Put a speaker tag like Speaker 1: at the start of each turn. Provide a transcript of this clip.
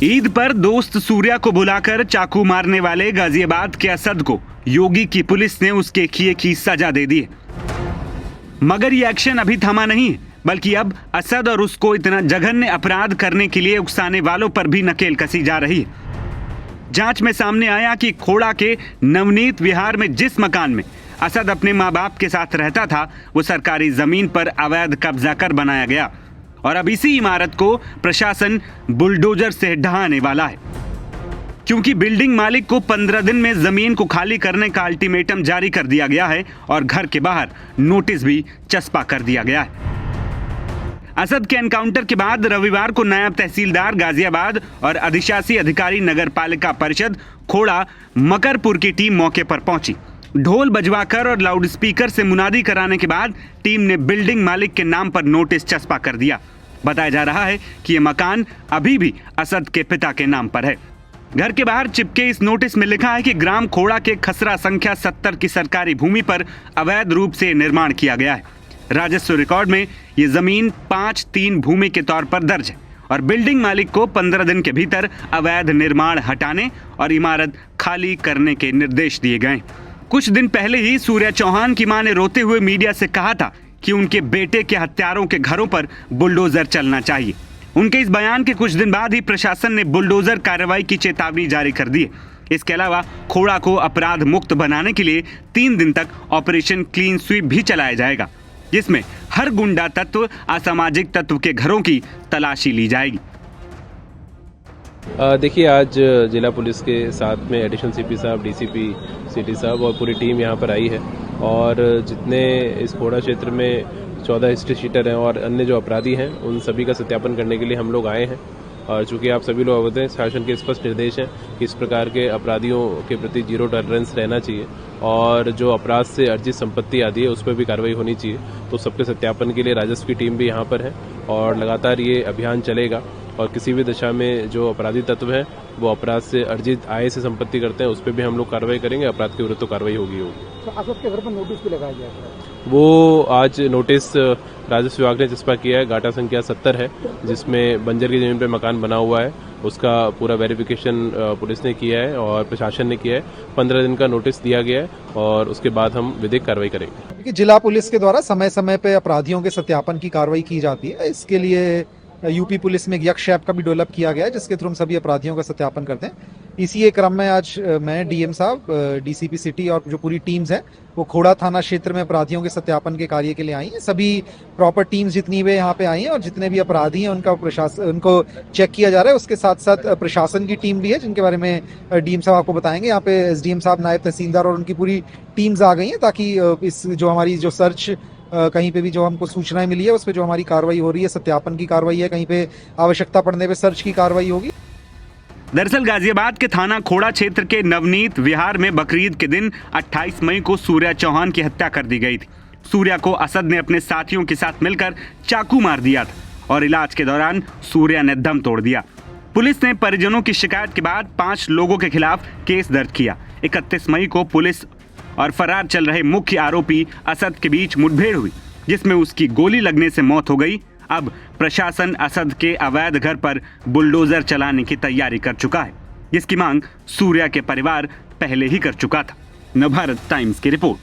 Speaker 1: ईद पर दोस्त सूर्या को बुलाकर चाकू मारने वाले गाजियाबाद के असद को योगी की पुलिस ने उसके किए की सजा दे दी है। मगर ये एक्शन अभी थमा नहीं है, बल्कि अब असद और उसको इतना जघन्य अपराध करने के लिए उकसाने वालों पर भी नकेल कसी जा रही है। जांच में सामने आया कि खोड़ा के नवनीत विहार में जिस मकान में असद अपने मां बाप के साथ रहता था, वो सरकारी जमीन पर अवैध कब्जा कर बनाया गया और अब इसी इमारत को प्रशासन बुलडोजर से ढहाने वाला है, क्योंकि बिल्डिंग मालिक को 15 दिन में जमीन को खाली करने का अल्टीमेटम जारी कर दिया गया है और घर के बाहर नोटिस भी चस्पा कर दिया गया है। असद के एनकाउंटर के बाद रविवार को नायब तहसीलदार गाजियाबाद और अधिशासी अधिकारी नगर पालिका परिषद खोड़ा मकरपुर की टीम मौके पर पहुंची। ढोल बजवाकर और लाउडस्पीकर से मुनादी कराने के बाद टीम ने बिल्डिंग मालिक के नाम पर नोटिस चस्पा कर दिया। बताया जा रहा है कि यह मकान अभी भी असद के पिता के नाम पर है। घर के बाहर चिपके इस नोटिस में लिखा है कि ग्राम खोड़ा के खसरा संख्या 70 की सरकारी भूमि पर अवैध रूप से निर्माण किया गया है। राजस्व रिकॉर्ड में ये जमीन 5/3 भूमि के तौर पर दर्ज है और बिल्डिंग मालिक को 15 दिन के भीतर अवैध निर्माण हटाने और इमारत खाली करने के निर्देश दिए गए। कुछ दिन पहले ही सूर्या चौहान की मां ने रोते हुए मीडिया से कहा था कि उनके बेटे के हत्यारों के घरों पर बुलडोजर चलना चाहिए। उनके इस बयान के कुछ दिन बाद ही प्रशासन ने बुलडोजर कार्रवाई की चेतावनी जारी कर दी है। इसके अलावा खोड़ा को अपराध मुक्त बनाने के लिए 3 दिन तक ऑपरेशन क्लीन स्वीप भी चलाया जाएगा, जिसमें हर गुंडा तत्व, असामाजिक तत्व के घरों की तलाशी ली जाएगी।
Speaker 2: देखिए, आज जिला पुलिस के साथ में एडिशनल सीपी साहब, डीसीपी सिटी साहब और पूरी टीम यहाँ पर आई है और जितने इस खोड़ा क्षेत्र में 14 हिस्ट्री शीटर हैं और अन्य जो अपराधी हैं, उन सभी का सत्यापन करने के लिए हम लोग आए हैं। और चूँकि आप सभी लोग अवगत हैं, शासन के स्पष्ट निर्देश हैं कि इस प्रकार के अपराधियों के प्रति जीरो टॉलरेंस रहना चाहिए और जो अपराध से अर्जित संपत्ति आदि है उस पर भी कार्रवाई होनी चाहिए। तो सबके सत्यापन के लिए राजस्व की टीम भी यहाँ पर है और लगातार ये अभियान चलेगा और किसी भी दिशा में जो अपराधी तत्व है वो अपराध से अर्जित आय से संपत्ति करते हैं, उस पर भी हम लोग कार्रवाई करेंगे। अपराध के विरुद्ध तो कार्रवाई होगी।
Speaker 3: तो असद के घर पर नोटिस भी लगाया गया है।
Speaker 2: वो आज नोटिस राजस्व विभाग ने चस्पा किया है। गाटा संख्या 70 है, जिसमें बंजर की जमीन पर मकान बना हुआ है। उसका पूरा वेरिफिकेशन पुलिस ने किया है और प्रशासन ने किया है। 15 दिन का नोटिस दिया गया है और उसके बाद हम विधिक कार्रवाई करेंगे।
Speaker 3: जिला पुलिस के द्वारा समय समय पे अपराधियों के सत्यापन की कार्रवाई की जाती है। इसके लिए यूपी पुलिस में एक यक्ष ऐप का भी डेवलप किया गया है, जिसके थ्रू हम सभी अपराधियों का सत्यापन करते हैं। इसी एक क्रम में आज मैं, डीएम साहब, डीसीपी सिटी और जो पूरी टीम्स हैं वो खोड़ा थाना क्षेत्र में अपराधियों के सत्यापन के कार्य के लिए आई हैं। सभी प्रॉपर टीम्स जितनी भी यहाँ पे आई हैं और जितने भी अपराधी हैं उनको चेक किया जा रहा है। उसके साथ साथ प्रशासन की टीम भी है, जिनके बारे में डीएम साहब आपको बताएंगे। यहाँ पे एसडीएम साहब, नायब तहसीलदार और उनकी पूरी टीम्स आ गई हैं, ताकि इस जो हमारी जो सर्च कहीं पे भी जो हमको सूचनाएं मिली है उस पर जो हमारी कार्रवाई हो रही है, सत्यापन की कार्रवाई है, कहीं पे आवश्यकता पड़ने पे सर्च की कार्रवाई होगी।
Speaker 1: दरअसल गाजियाबाद के थाना खोड़ा क्षेत्र के नवनीत विहार में बकरीद के दिन 28 मई को सूर्या चौहान की हत्या कर दी गई थी। सूर्या को असद ने अपने साथियों के साथ मिलकर चाकू मार दिया था और इलाज के दौरान सूर्या ने दम तोड़ दिया। पुलिस ने परिजनों की शिकायत के बाद 5 लोगों के खिलाफ केस दर्ज किया। 31 मई को पुलिस और फरार चल रहे मुख्य आरोपी असद के बीच मुठभेड़ हुई, जिसमें उसकी गोली लगने से मौत हो गई। अब प्रशासन असद के अवैध घर पर बुलडोजर चलाने की तैयारी कर चुका है, जिसकी मांग सूर्या के परिवार पहले ही कर चुका था। नवभारत टाइम्स की रिपोर्ट।